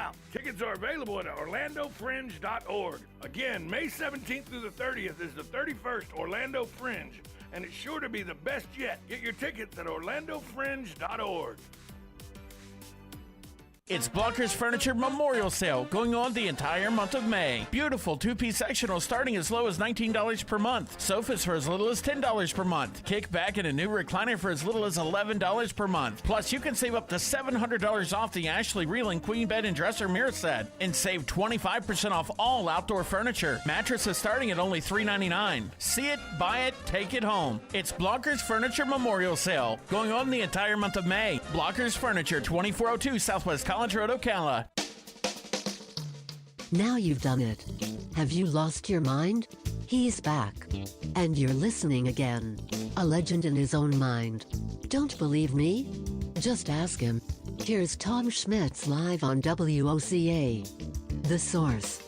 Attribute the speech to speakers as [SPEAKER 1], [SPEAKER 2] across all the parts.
[SPEAKER 1] out. Tickets are available at orlandofringe.org. Again, May 17th through the 30th is the 31st Orlando Fringe, and it's sure to be the best yet. Get your tickets at orlandofringe.org.
[SPEAKER 2] It's Blockers Furniture Memorial Sale going on the entire month of May. Beautiful two-piece sectional starting as low as $19 per month. Sofas for as little as $10 per month. Kick back in a new recliner for as little as $11 per month. Plus, you can save up to $700 off the Ashley Reeling Queen Bed and Dresser Mirror Set. And save 25% off all outdoor furniture. Mattresses starting at only $3.99. See it, buy it, take it home. It's Blockers Furniture Memorial Sale going on the entire month of May. Blockers Furniture, 2402 Southwest College Road, Ocala.
[SPEAKER 3] Now you've done it. Have you lost your mind? He's back. And you're listening again. A legend in his own mind. Don't believe me? Just ask him. Here's Tom Schmitz live on WOCA. The Source.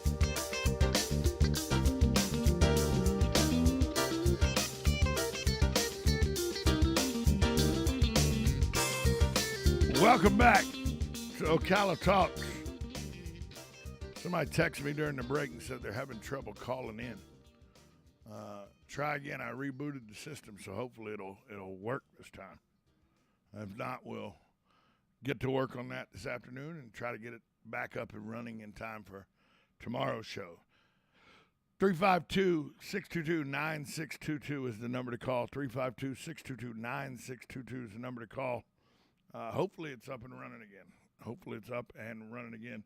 [SPEAKER 1] Welcome back to Ocala Talks. Somebody texted me during the break and said they're having trouble calling in. Try again. I rebooted the system, so hopefully it'll work this time. If not, we'll get to work on that this afternoon and try to get it back up and running in time for tomorrow's show. 352-622-9622 is the number to call. 352-622-9622 is the number to call. Hopefully it's up and running again.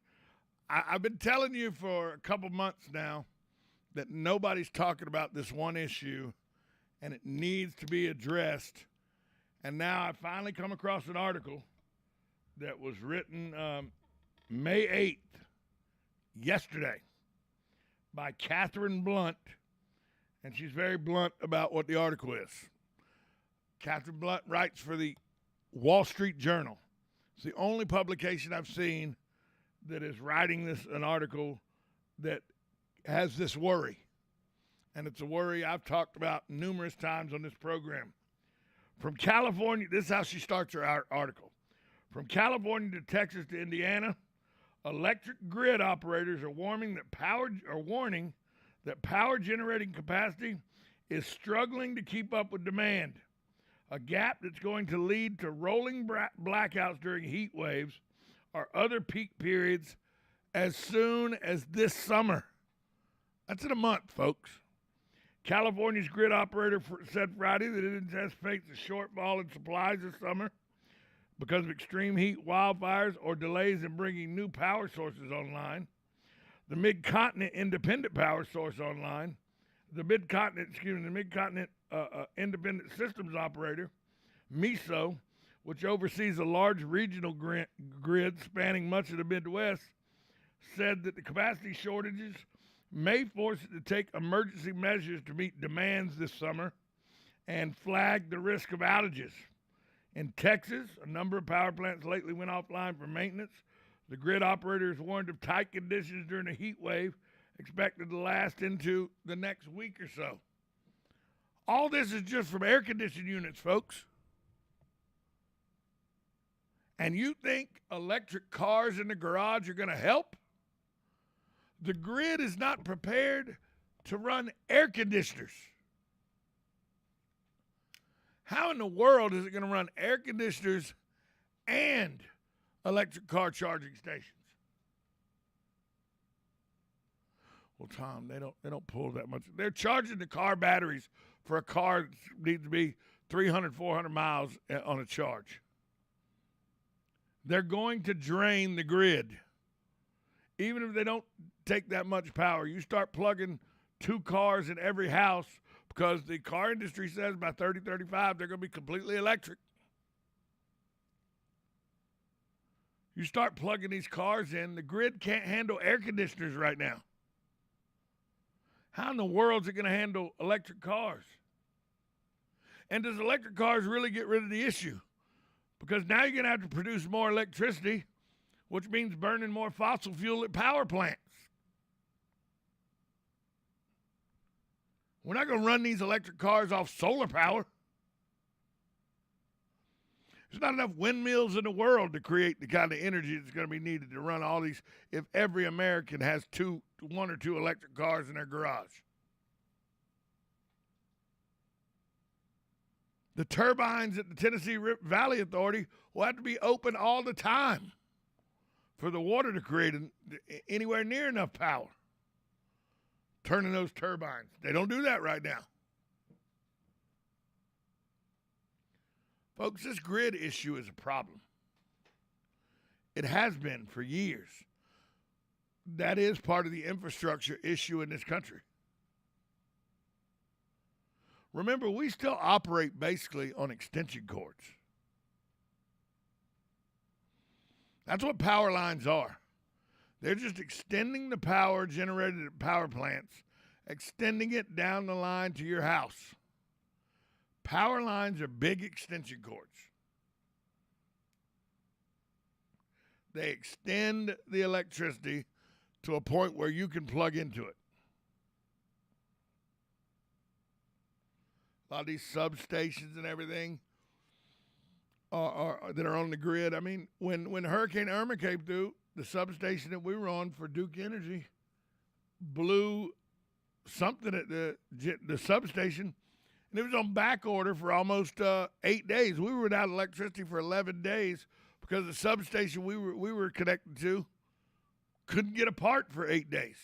[SPEAKER 1] I've been telling you for a couple months now that nobody's talking about this one issue, and it needs to be addressed. And now I finally come across an article that was written May 8th, yesterday, by Catherine Blunt, and she's very blunt about what the article is. Catherine Blunt writes for the Wall Street Journal. It's the only publication I've seen that is writing an article that has this worry. And it's a worry I've talked about numerous times on this program. From California, this is how she starts her article. From California to Texas to Indiana, electric grid operators are warning that power generating capacity is struggling to keep up with demand. A gap that's going to lead to rolling blackouts during heat waves or other peak periods as soon as this summer. That's in a month, folks. California's grid operator said Friday that it anticipates a shortfall in supplies this summer because of extreme heat, wildfires, or delays in bringing new power sources online. The Mid-Continent Independent Power Source online. The Mid-Continent Independent Systems Operator, MISO, which oversees a large regional grid spanning much of the Midwest, said that the capacity shortages may force it to take emergency measures to meet demands this summer and flagged the risk of outages. In Texas, a number of power plants lately went offline for maintenance. The grid operators warned of tight conditions during a heat wave expected to last into the next week or so. All this is just from air conditioning units, folks. And you think electric cars in the garage are going to help? The grid is not prepared to run air conditioners. How in the world is it going to run air conditioners and electric car charging stations? Well, Tom, they don't pull that much. They're charging the car batteries for a car that needs to be 300, 400 miles on a charge. They're going to drain the grid. Even if they don't take that much power, you start plugging 2 cars in every house because the car industry says by 3035 they're going to be completely electric. You start plugging these cars in, the grid can't handle air conditioners right now. How in the world is it going to handle electric cars? And does electric cars really get rid of the issue? Because now you're going to have to produce more electricity, which means burning more fossil fuel at power plants. We're not going to run these electric cars off solar power. There's not enough windmills in the world to create the kind of energy that's going to be needed to run all these. If every American has one or two electric cars in their garage. The turbines at the Tennessee Valley Authority will have to be open all the time for the water to create anywhere near enough power. Turning those turbines. They don't do that right now. Folks, this grid issue is a problem. It has been for years. That is part of the infrastructure issue in this country. Remember, we still operate basically on extension cords. That's what power lines are. They're just extending the power generated at power plants, extending it down the line to your house. Power lines are big extension cords. They extend the electricity to a point where you can plug into it. A lot of these substations and everything that are on the grid. I mean, when Hurricane Irma came through, the substation that we were on for Duke Energy blew something at the substation, and it was on back order for almost 8 days. We were without electricity for 11 days because the substation we were connected to couldn't get a part for 8 days.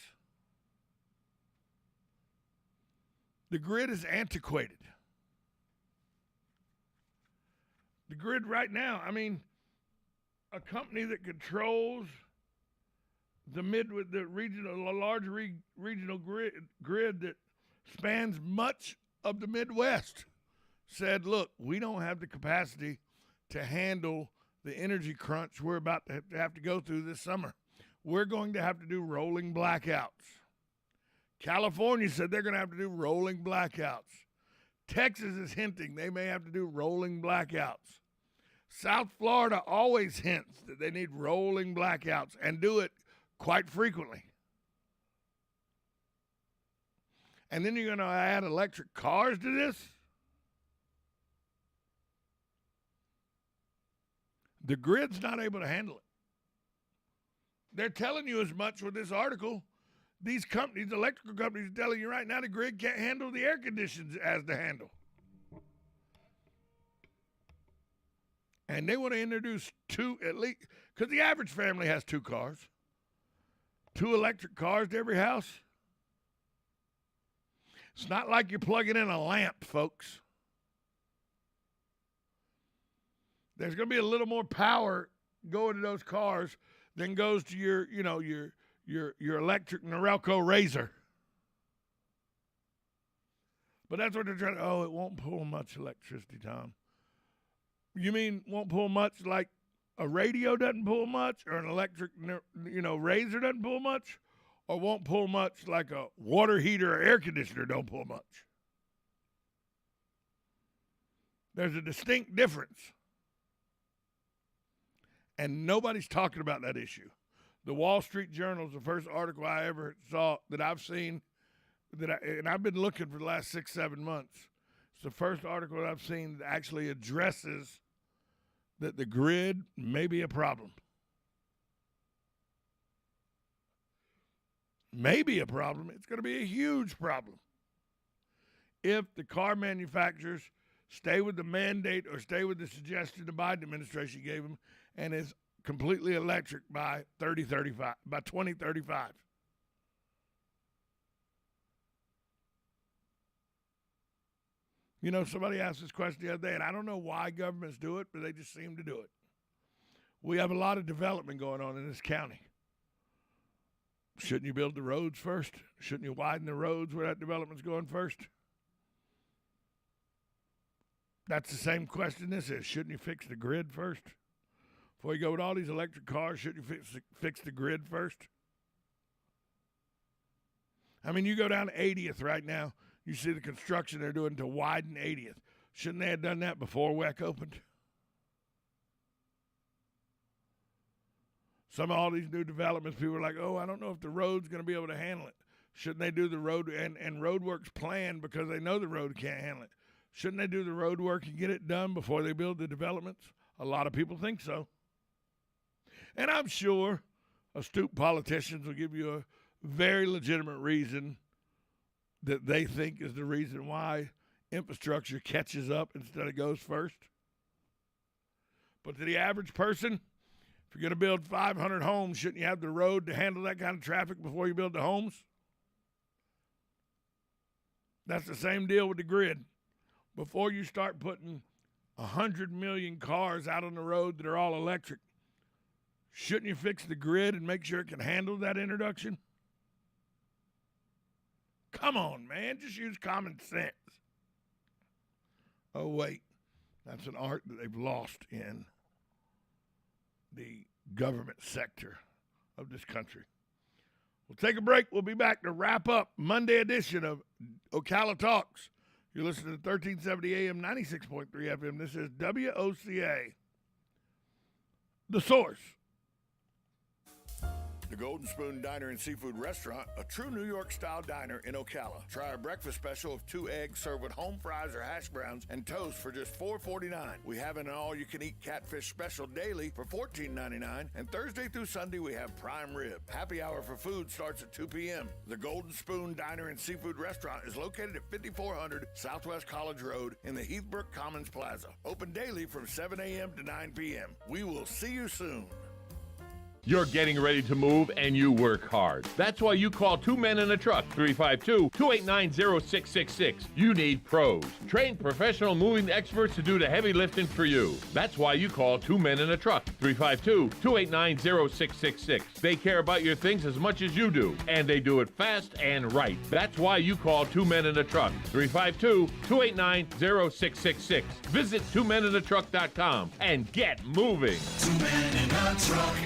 [SPEAKER 1] The grid is antiquated. The grid right now, I mean, a company that controls the large regional grid that spans much of the Midwest said, look, we don't have the capacity to handle the energy crunch we're about to have to go through this summer. We're going to have to do rolling blackouts. California said they're going to have to do rolling blackouts. Texas is hinting they may have to do rolling blackouts. South Florida always hints that they need rolling blackouts and do it quite frequently. And then you're going to add electric cars to this? The grid's not able to handle it. They're telling you as much with this article. These companies, electrical companies, are telling you right now the grid can't handle the air conditions as to handle. And they want to introduce two, at least, because the average family has 2 cars. 2 electric cars to every house. It's not like you're plugging in a lamp, folks. There's going to be a little more power going to those cars than goes to your electric Norelco Razor. But that's what they're trying to, it won't pull much electricity, Tom. You mean won't pull much like a radio doesn't pull much, or an electric, Razor doesn't pull much, or won't pull much like a water heater or air conditioner don't pull much? There's a distinct difference. And nobody's talking about that issue. The Wall Street Journal is the first article I ever saw that I've seen, and I've been looking for the last 6-7 months. It's the first article that I've seen that actually addresses that the grid may be a problem. Maybe a problem. It's going to be a huge problem if the car manufacturers stay with the mandate or stay with the suggestion the Biden administration gave them and is completely electric by 2035. Somebody asked this question the other day, and I don't know why governments do it, but they just seem to do it. We have a lot of development going on in this county. Shouldn't you build the roads first? Shouldn't you widen the roads where that development's going first? That's the same question this is. Shouldn't you fix the grid first? Before you go with all these electric cars, shouldn't you fix the grid first? I mean, you go down to 80th right now, you see the construction they're doing to widen 80th. Shouldn't they have done that before WEC opened? Some of all these new developments, people are like, I don't know if the road's going to be able to handle it. Shouldn't they do the road and roadwork's planned because they know the road can't handle it? Shouldn't they do the road work and get it done before they build the developments? A lot of people think so. And I'm sure astute politicians will give you a very legitimate reason that they think is the reason why infrastructure catches up instead of goes first. But to the average person, if you're going to build 500 homes, shouldn't you have the road to handle that kind of traffic before you build the homes? That's the same deal with the grid. Before you start putting 100 million cars out on the road that are all electric, shouldn't you fix the grid and make sure it can handle that introduction? Come on, man. Just use common sense. Oh, wait. That's an art that they've lost in the government sector of this country. We'll take a break. We'll be back to wrap up Monday edition of Ocala Talks. You're listening to 1370 AM, 96.3 FM. This is WOCA, The Source. The Golden Spoon Diner and Seafood Restaurant, a true New York-style diner in Ocala. Try our breakfast special of 2 eggs served with home fries or hash browns and toast for just $4.49. We have an all-you-can-eat catfish special daily for $14.99, and Thursday through Sunday we have prime rib. Happy hour for food starts at 2 p.m. The Golden Spoon Diner and Seafood Restaurant is located at 5400 Southwest College Road in the Heathbrook Commons Plaza. Open daily from 7 a.m. to 9 p.m. We will see you soon.
[SPEAKER 4] You're getting ready to move and you work hard. That's why you call Two Men in a Truck, 352-289-0666. You need pros. Trained professional moving experts to do the heavy lifting for you. That's why you call Two Men in a Truck, 352-289-0666. They care about your things as much as you do, and they do it fast and right. That's why you call Two Men in a Truck, 352-289-0666. Visit twomeninatruck.com and get moving.
[SPEAKER 5] 2 Men in a Truck.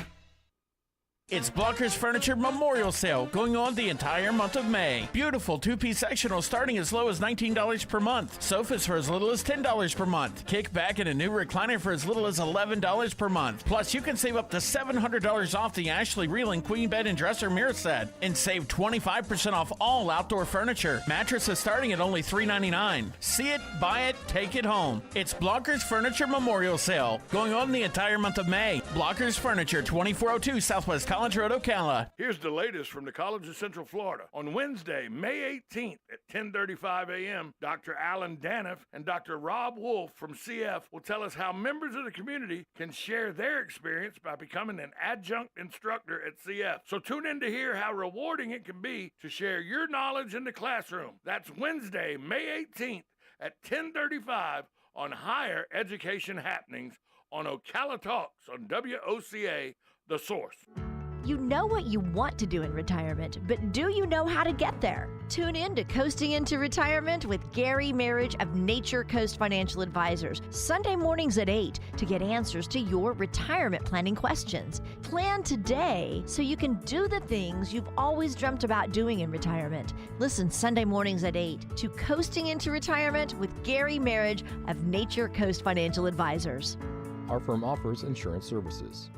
[SPEAKER 2] It's Blockers Furniture Memorial Sale going on the entire month of May. Beautiful 2-piece sectional starting as low as $19 per month. Sofas for as little as $10 per month. Kick back in a new recliner for as little as $11 per month. Plus, you can save up to $700 off the Ashley Reeling Queen Bed and Dresser Mirror Set. And save 25% off all outdoor furniture. Mattresses starting at only $3.99. See it, buy it, take it home. It's Blockers Furniture Memorial Sale going on the entire month of May. Blockers Furniture, 2402 Southwest College Road, Ocala.
[SPEAKER 1] Here's the latest from the College of Central Florida. On Wednesday, May 18th at 10:35 a.m., Dr. Alan Daniff and Dr. Rob Wolf from CF will tell us how members of the community can share their experience by becoming an adjunct instructor at CF. So tune in to hear how rewarding it can be to share your knowledge in the classroom. That's Wednesday, May 18th at 10:35 on Higher Education Happenings on Ocala Talks on WOCA, The Source.
[SPEAKER 6] You know what you want to do in retirement, but do you know how to get there? Tune in to Coasting into Retirement with Gary Marriage of Nature Coast Financial Advisors, Sunday mornings at 8 to get answers to your retirement planning questions. Plan today so you can do the things you've always dreamt about doing in retirement. Listen Sunday mornings at 8 to Coasting into Retirement with Gary Marriage of Nature Coast Financial Advisors.
[SPEAKER 7] Our firm offers insurance services.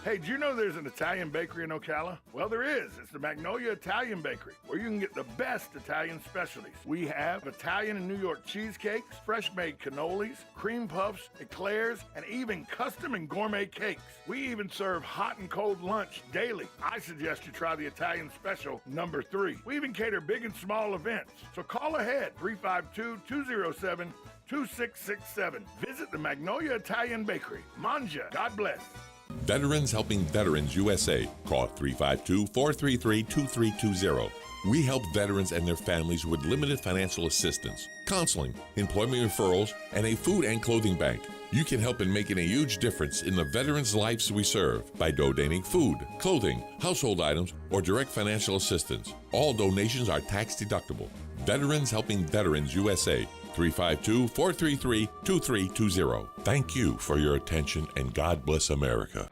[SPEAKER 1] Hey, do you know there's an Italian bakery in Ocala? Well, there is. It's the Magnolia Italian Bakery, where you can get the best Italian specialties. We have Italian and New York cheesecakes, fresh-made cannolis, cream puffs, eclairs, and even custom and gourmet cakes. We even serve hot and cold lunch daily. I suggest you try the Italian special number 3. We even cater big and small events. So call ahead, 352-207-2667. Visit the Magnolia Italian Bakery. Manja. God bless.
[SPEAKER 8] Veterans Helping Veterans USA. Call 352-433-2320. We help veterans and their families with limited financial assistance, counseling, employment referrals, and a food and clothing bank. You can help in making a huge difference in the veterans' lives we serve by donating food, clothing, household items, or direct financial assistance. All donations are tax deductible. Veterans Helping Veterans USA. 352-433-2320. Thank you for your attention, and God bless America.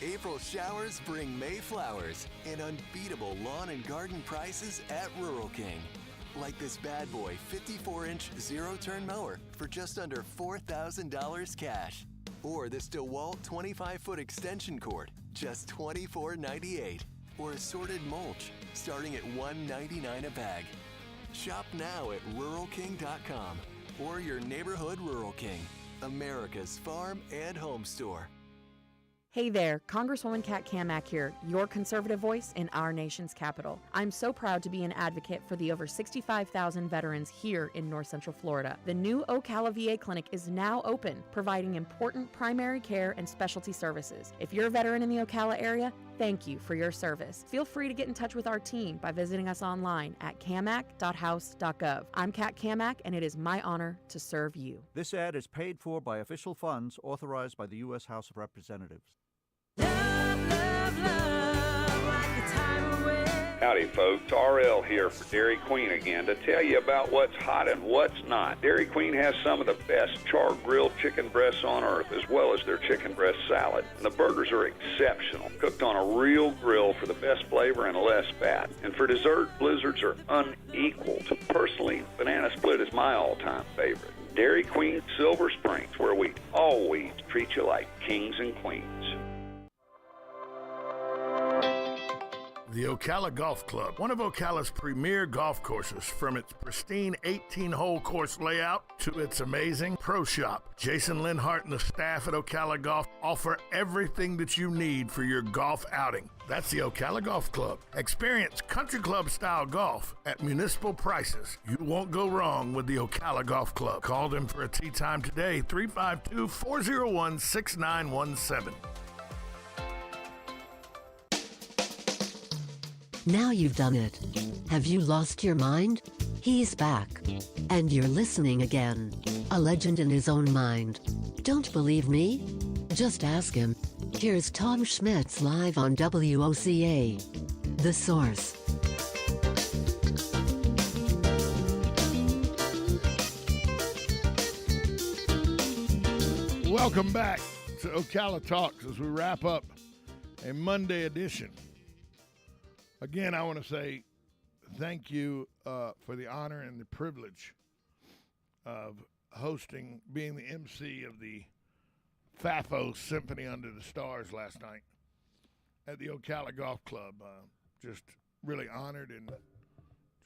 [SPEAKER 9] April showers bring May flowers and unbeatable lawn and garden prices at Rural King. Like this bad boy 54-inch zero-turn mower for just under $4,000 cash. Or this DeWalt 25-foot extension cord, just $24.98. Or assorted mulch, starting at $1.99 a bag. Shop now at ruralking.com or your neighborhood Rural King. America's farm and home store.
[SPEAKER 10] Hey there, Congresswoman Kat Kamak here, your conservative voice in our nation's capital. I'm so proud to be an advocate for the over 65,000 veterans here in North Central Florida. The new Ocala VA clinic is now open, providing important primary care and specialty services. If you're a veteran in the Ocala area, thank you for your service. Feel free to get in touch with our team by visiting us online at camac.house.gov. I'm Kat Kamak, and it is my honor to serve you.
[SPEAKER 11] This ad is paid for by official funds authorized by the U.S. House of Representatives.
[SPEAKER 12] Howdy folks, RL here for Dairy Queen again to tell you about what's hot and what's not. Dairy Queen has some of the best char-grilled chicken breasts on earth, as well as their chicken breast salad. And the burgers are exceptional, cooked on a real grill for the best flavor and less fat. And for dessert, blizzards are unequaled. Personally, banana split is my all-time favorite. Dairy Queen Silver Springs, where we always treat you like kings and queens.
[SPEAKER 1] The Ocala Golf Club, one of Ocala's premier golf courses, from its pristine 18-hole course layout to its amazing pro shop. Jason Linhart and the staff at Ocala Golf offer everything that you need for your golf outing. That's the Ocala Golf Club. Experience country club style golf at municipal prices. You won't go wrong with the Ocala Golf Club. Call them for a tee time today, 352-401-6917.
[SPEAKER 3] Now you've done it. Have you lost your mind? He's back. And you're listening again. A legend in his own mind. Don't believe me? Just ask him. Here's Tom Schmitz live on WOCA. The Source.
[SPEAKER 1] Welcome back to Ocala Talks as we wrap up a Monday edition. Again, I want to say thank you for the honor and the privilege of being the MC of the FAFO Symphony Under the Stars last night at the Ocala Golf Club. Just really honored and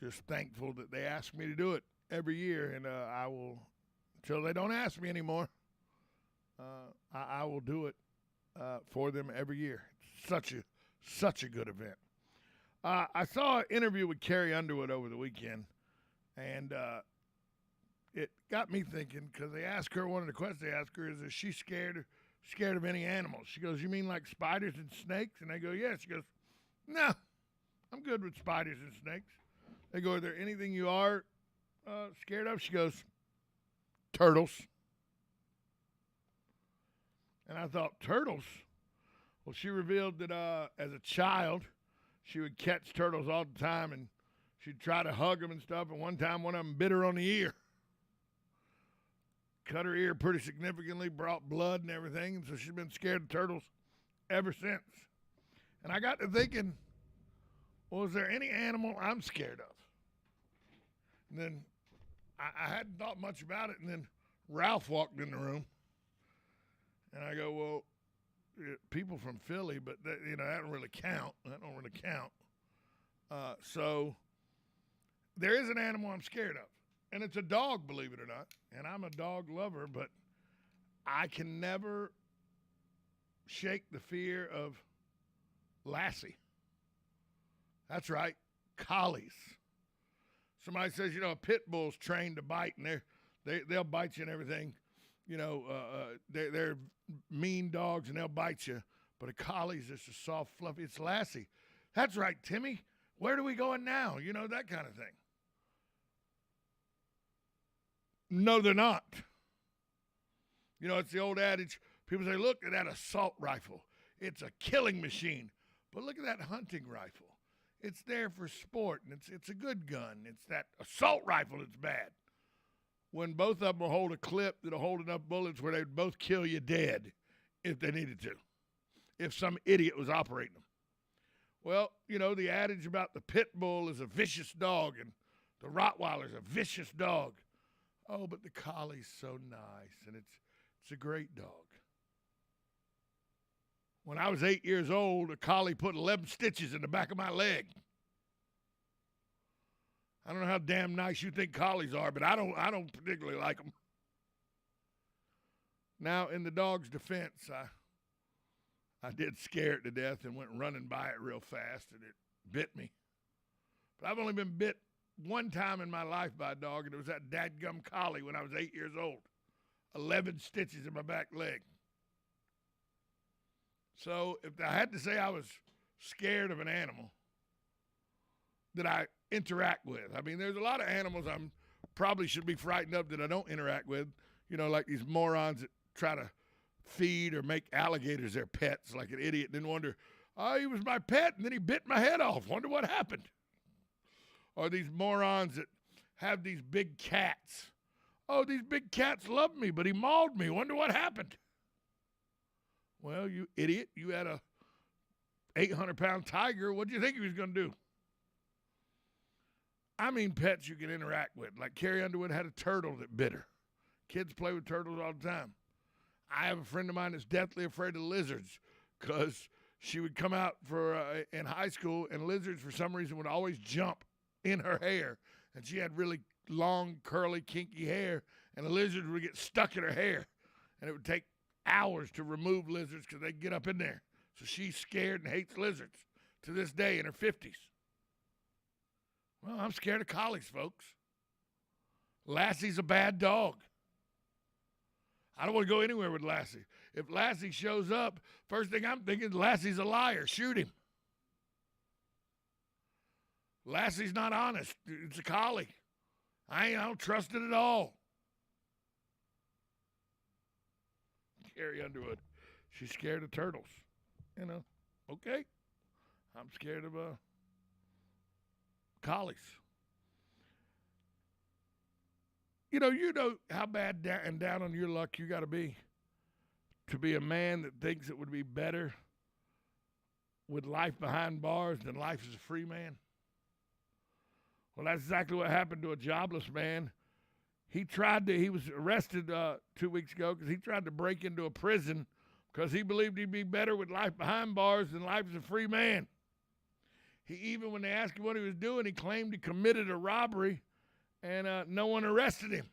[SPEAKER 1] just thankful that they ask me to do it every year, and I will, until they don't ask me anymore, I will do it for them every year. It's such a good event. I saw an interview with Carrie Underwood over the weekend, and it got me thinking, because they asked her, one of the questions they asked her is she scared of any animals? She goes, you mean like spiders and snakes? And they go, yeah. She goes, no, I'm good with spiders and snakes. They go, are there anything you are scared of? She goes, turtles. And I thought, turtles? Well, she revealed that as a child, she would catch turtles all the time, and she'd try to hug them and stuff, and one time one of them bit her on the ear. Cut her ear pretty significantly, brought blood and everything, and so she's been scared of turtles ever since. And I got to thinking, well, is there any animal I'm scared of? And then I hadn't thought much about it, and then Ralph walked in the room, and I go, well, people from Philly, but that, that don't really count. So there is an animal I'm scared of, and it's a dog, believe it or not. And I'm a dog lover, but I can never shake the fear of Lassie. That's right, collies. Somebody says, a pit bull's trained to bite, and they'll bite you and everything. They're mean dogs, and they'll bite you. But a collie's just a soft, fluffy. It's Lassie. That's right, Timmy. Where are we going now? That kind of thing. No, they're not. It's the old adage. People say, look at that assault rifle. It's a killing machine. But look at that hunting rifle. It's there for sport, and it's a good gun. It's that assault rifle that's bad. When both of them will hold a clip that'll hold enough bullets where they'd both kill you dead if they needed to, if some idiot was operating them. Well, the adage about the pit bull is a vicious dog and the Rottweiler's a vicious dog. Oh, but the collie's so nice, and it's a great dog. When I was 8 years old, a collie put 11 stitches in the back of my leg. I don't know how damn nice you think collies are, but I don't particularly like them. Now, in the dog's defense, I did scare it to death and went running by it real fast, and it bit me. But I've only been bit one time in my life by a dog, and it was that dadgum collie when I was 8 years old. 11 stitches in my back leg. So if I had to say I was scared of an animal that I interact with, I mean, there's a lot of animals I'm probably should be frightened of that I don't interact with, you know, like these morons that try to feed or make alligators their pets, like an idiot, then wonder, oh, he was my pet, and then he bit my head off. Wonder what happened. Or these morons that have these big cats. Oh, these big cats love me, but he mauled me. Wonder what happened. Well, you idiot, you had a 800-pound tiger. What do you think he was going to do? I mean pets you can interact with. Like Carrie Underwood had a turtle that bit her. Kids play with turtles all the time. I have a friend of mine that's deathly afraid of lizards because she would come out in high school, and lizards for some reason would always jump in her hair. And she had really long, curly, kinky hair, and a lizard would get stuck in her hair. And it would take hours to remove lizards because they'd get up in there. So she's scared and hates lizards to this day in her 50s. Well, I'm scared of collies, folks. Lassie's a bad dog. I don't want to go anywhere with Lassie. If Lassie shows up, first thing I'm thinking, Lassie's a liar. Shoot him. Lassie's not honest. It's a collie. I don't trust it at all. Carrie Underwood. She's scared of turtles. You know, okay. I'm scared of collies. You know how bad and down on your luck you got to be a man that thinks it would be better with life behind bars than life as a free man. Well, that's exactly what happened to a jobless man. He was arrested 2 weeks ago because he tried to break into a prison because he believed he'd be better with life behind bars than life as a free man. Even when they asked him what he was doing, he claimed he committed a robbery, and no one arrested him.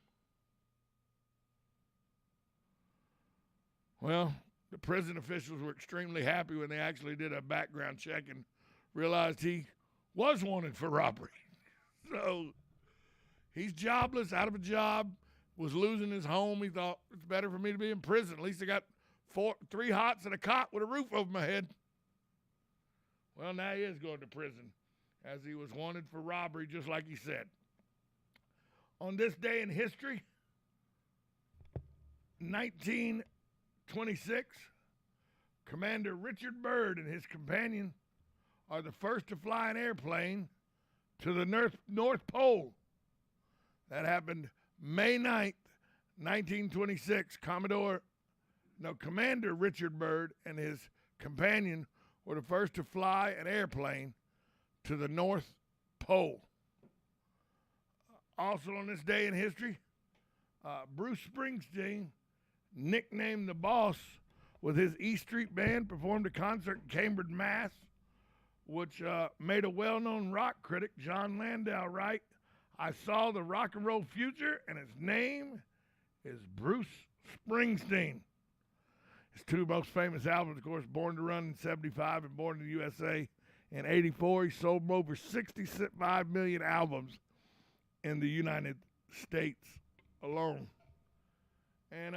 [SPEAKER 1] Well, the prison officials were extremely happy when they actually did a background check and realized he was wanted for robbery. So he's jobless, out of a job, was losing his home. He thought, it's better for me to be in prison. At least I got 3 hots and a cot with a roof over my head. Well, now he is going to prison, as he was wanted for robbery, just like he said. On this day in history, 1926, Commander Richard Byrd and his companion are the first to fly an airplane to the North Pole. That happened May 9th, 1926. Commander Richard Byrd and his companion were the first to fly an airplane to the North Pole. Also on this day in history, Bruce Springsteen, nicknamed the Boss, with his E Street Band, performed a concert in Cambridge, Mass., which made a well-known rock critic, John Landau, write, "I saw the rock and roll future, and its name is Bruce Springsteen." His 2 most famous albums, of course, Born to Run in 75 and Born in the USA in 84. He sold over 65 million albums in the United States alone. And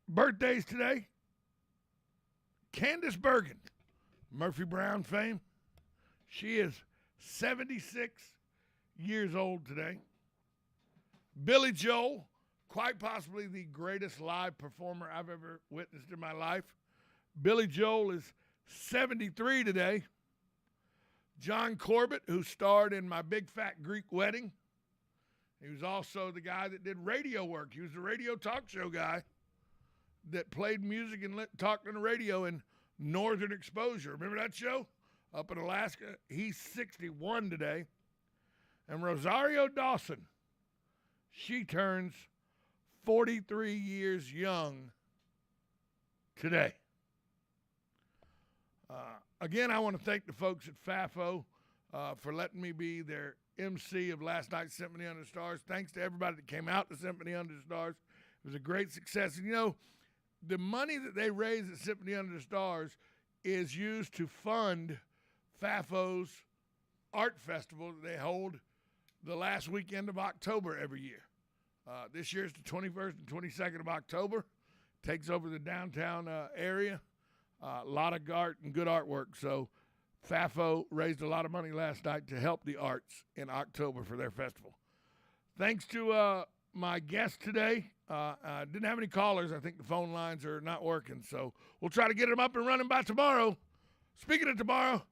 [SPEAKER 1] birthdays today, Candace Bergen, Murphy Brown fame. She is 76 years old today. Billy Joel, quite possibly the greatest live performer I've ever witnessed in my life. Billy Joel is 73 today. John Corbett, who starred in My Big Fat Greek Wedding. He was also the guy that did radio work. He was the radio talk show guy that played music and talked on the radio in Northern Exposure. Remember that show? Up in Alaska. He's 61 today. And Rosario Dawson, she turns 43 years young today. Again, I want to thank the folks at FAFO for letting me be their MC of last night's Symphony Under the Stars. Thanks to everybody that came out to Symphony Under the Stars. It It was a great success. And, you know, the money that they raise at Symphony Under the Stars is used to fund FAFO's art festival that they hold the last weekend of October every year. This year's the 21st and 22nd of October. Takes over the downtown area. A lot of art and good artwork. So FAFO raised a lot of money last night to help the arts in October for their festival. Thanks to my guest today. I didn't have any callers. I think the phone lines are not working. So we'll try to get them up and running by tomorrow. Speaking of tomorrow,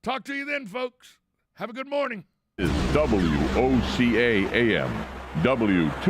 [SPEAKER 1] talk to you then, folks. Have a good morning.
[SPEAKER 4] Is WOCA AM W2.